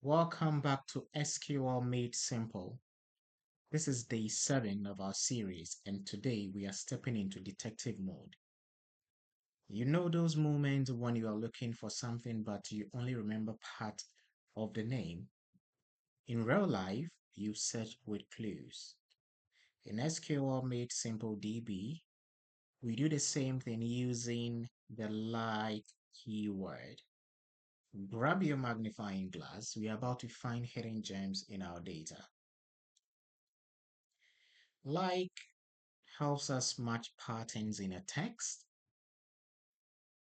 Welcome back to SQL Made Simple. This is day 7 of our series, and today we are stepping into detective mode. You know those moments when you are looking for something but you only remember part of the name? In real life, you search with clues. In SQL Made Simple DB, we do the same thing using the like keyword. Grab your magnifying glass. We are about to find hidden gems in our data. Like helps us match patterns in a text.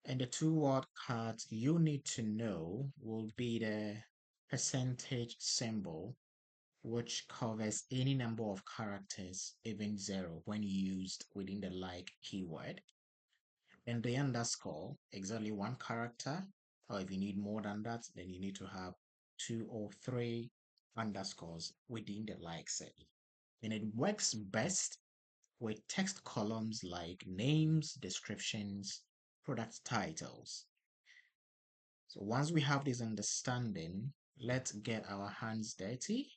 And the two word cards you need to know will be the percentage symbol, which covers any number of characters, even zero, when used within the like keyword. And the underscore, exactly one character, or if you need more than that, then you need to have two or three underscores within the like set. And it works best with text columns like names, descriptions, product titles. So once we have this understanding, let's get our hands dirty,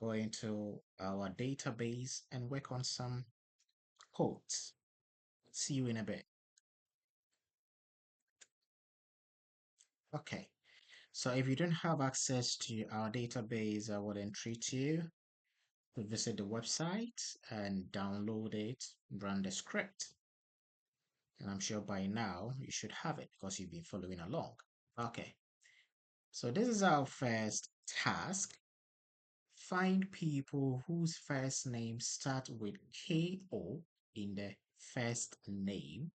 go into our database and work on some codes. See you in a bit. Okay, so if you don't have access to our database, I would entreat you to visit the website and download it, run the script. And I'm sure by now you should have it because you've been following along. Okay, so this is our first task. Find people whose first names start with KO in the first name.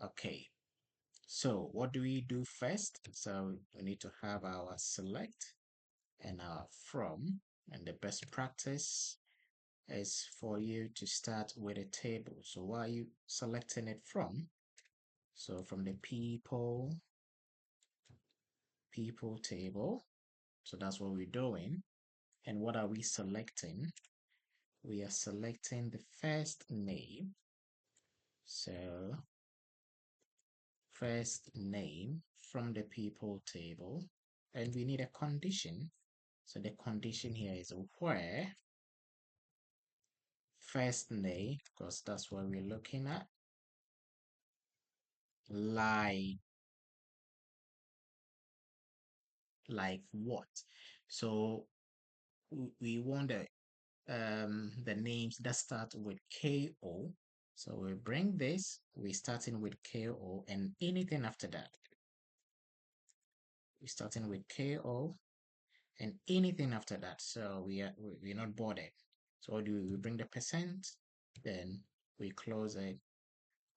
Okay, so what do we do first? So we need to have our select and our from, and the best practice is for you to start with a table. So why are you selecting it from? So from the people table. So that's what we're doing. And what are we selecting? We are selecting the first name. So first name from the people table. And we need a condition. So the condition here is where first name, because that's what we're looking at, like what? So we want the names that start with KO. So we bring this, we're starting with KO and anything after that. We're starting with KO and anything after that. So we're not bothered. So what do we bring the percent, then we close it,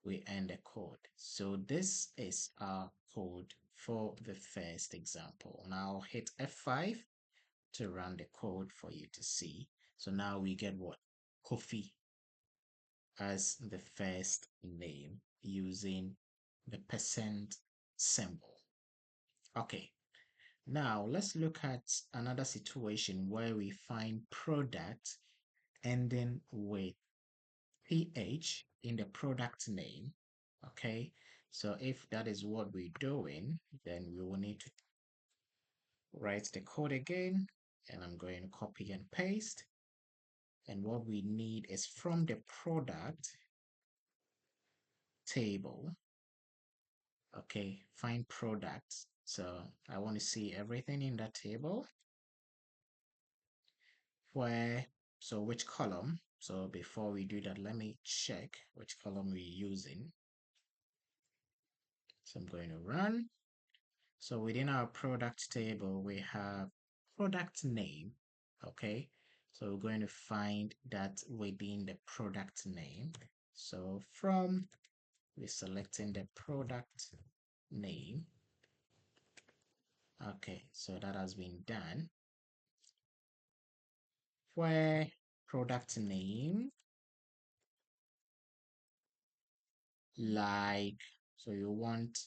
we end the code. So this is our code for the first example. Now hit F5 to run the code for you to see. So now we get what? Kofi as the first name using the percent symbol. Okay, now let's look at another situation where we find product ending with PH in the product name. Okay, so if that is what we're doing, then we will need to write the code again, and I'm going to copy and paste. And what we need is from the product table. Okay, find products. So I want to see everything in that table. Where, so which column? So before we do that, let me check which column we're using. So I'm going to run. So within our product table, we have product name. Okay, so we're going to find that within the product name. So from, we're selecting the product name. Okay, so that has been done. Where product name, like, so you want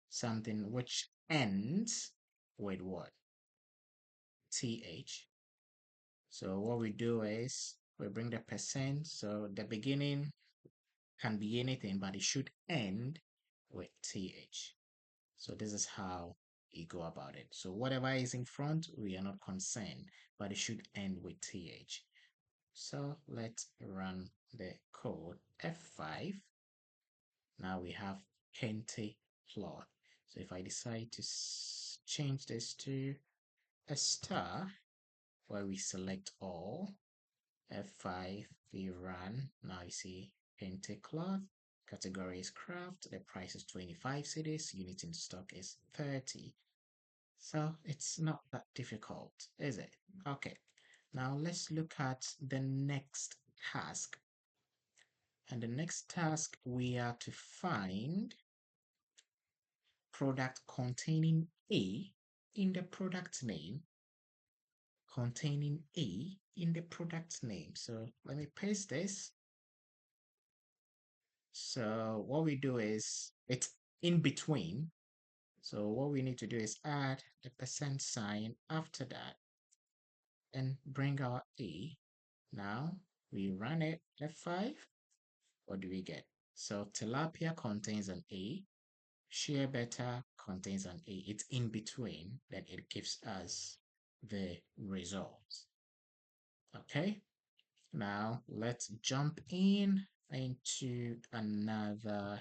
something which ends with what? TH. So what we do is we bring the percent. So the beginning can be anything, but it should end with TH. So this is how you go about it. So whatever is in front, we are not concerned, but it should end with th. So let's run the code F5. Now we have kente plot. So if I decide to change this to a star, where we select all, F5, we run. Now you see kente cloth, category is craft, the price is 25 cedis, unit in stock is 30. So it's not that difficult, is it? Okay, now let's look at the next task. And the next task, we are to find product containing A in the product name, containing A in the product name. So let me paste this. So what we do is it's in between. So what we need to do is add a percent sign after that and bring our A. Now we run it F5. What do we get? So tilapia contains an A, shea butter contains an A. It's in between, then it gives us the results. Okay, now let's jump into another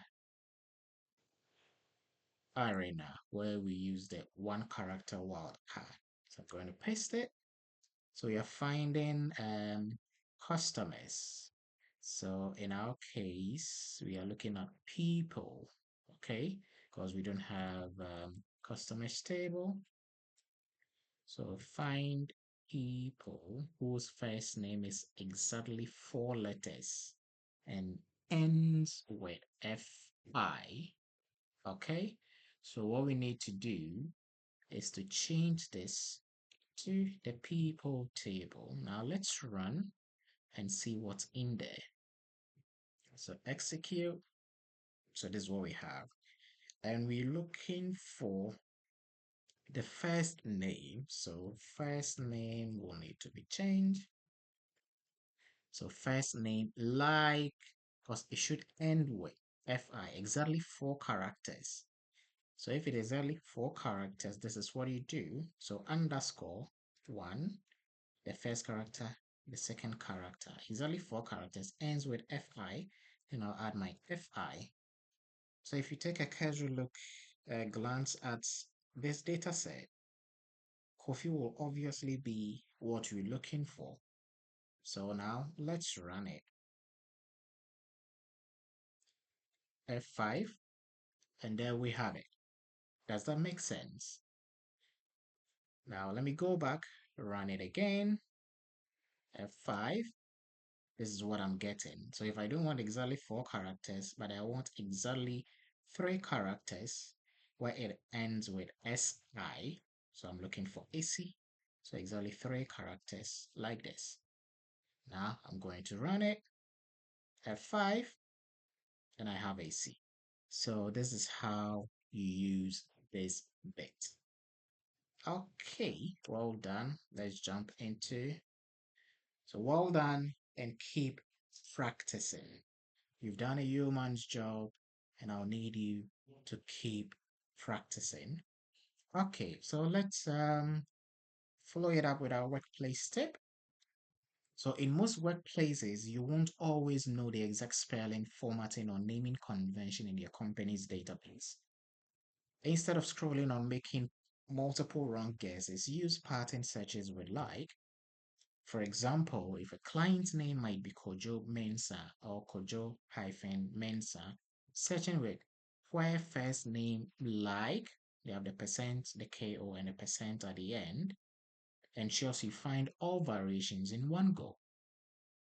arena where we use the one character wildcard. So I'm going to paste it. So we are finding customers. So in our case, we are looking at people, okay? Because we don't have customers table. So find people whose first name is exactly 4 letters and ends with FI. Okay, so what we need to do is to change this to the people table. Now let's run and see what's in there. So execute. So this is what we have. And we're looking for the first name. So first name will need to be changed. So first name like, because it should end with FI, exactly 4 characters. So if it is only 4 characters, this is what you do. So underscore 1, the first character, the second character. It's only 4 characters, ends with FI. Then I'll add my FI. So if you take a casual look, glance at this data set, coffee will obviously be what you're looking for. So now let's run it. F5, and there we have it. Does that make sense? Now let me go back, run it again. F5, this is what I'm getting. So if I don't want exactly 4 characters, but I want exactly 3 characters where it ends with SI, so I'm looking for AC, so exactly 3 characters like this. Now I'm going to run it, F5, and I have AC. So this is how you use this bit. Okay, well done. Let's jump into. So well done and keep practicing. You've done a yeoman's job and I'll need you to keep practicing. Okay, so let's follow it up with our workplace tip. So in most workplaces, you won't always know the exact spelling, formatting, or naming convention in your company's database. Instead of scrolling or making multiple wrong guesses, use pattern searches with like. For example, if a client's name might be Kojo Mensa or Kojo-Mensa, searching with where first name like, they have the percent, the KO, and the percent at the end, ensures you find all variations in one go.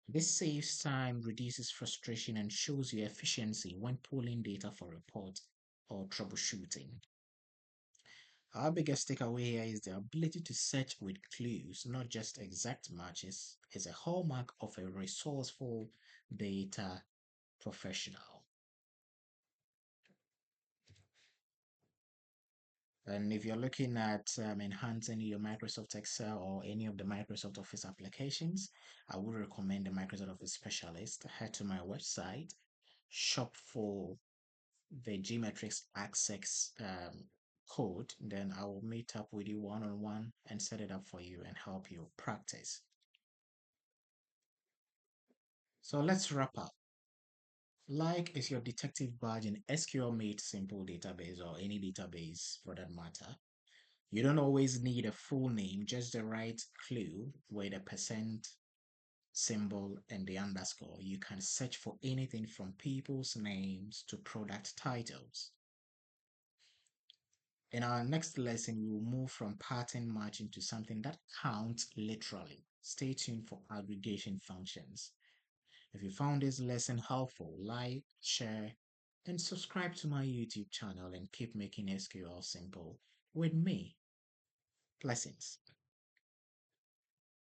This saves time, reduces frustration, and shows you efficiency when pulling data for reports or troubleshooting. Our biggest takeaway here is the ability to search with clues, not just exact matches, is a hallmark of a resourceful data professional. And if you're looking at enhancing your Microsoft Excel or any of the Microsoft Office applications, I would recommend the Microsoft Office Specialist. Head to my website, shop for the Gmetrics Access code, then I will meet up with you one on one and set it up for you and help you practice. So let's wrap up. Like is your detective badge in SQL Made Simple database or any database for that matter. You don't always need a full name, just the right clue with a percent symbol and the underscore. You can search for anything from people's names to product titles. In our next lesson, we will move from pattern matching to something that counts literally. Stay tuned for aggregation functions. If you found this lesson helpful, like, share, and subscribe to my YouTube channel and keep making SQL simple with me. Blessings.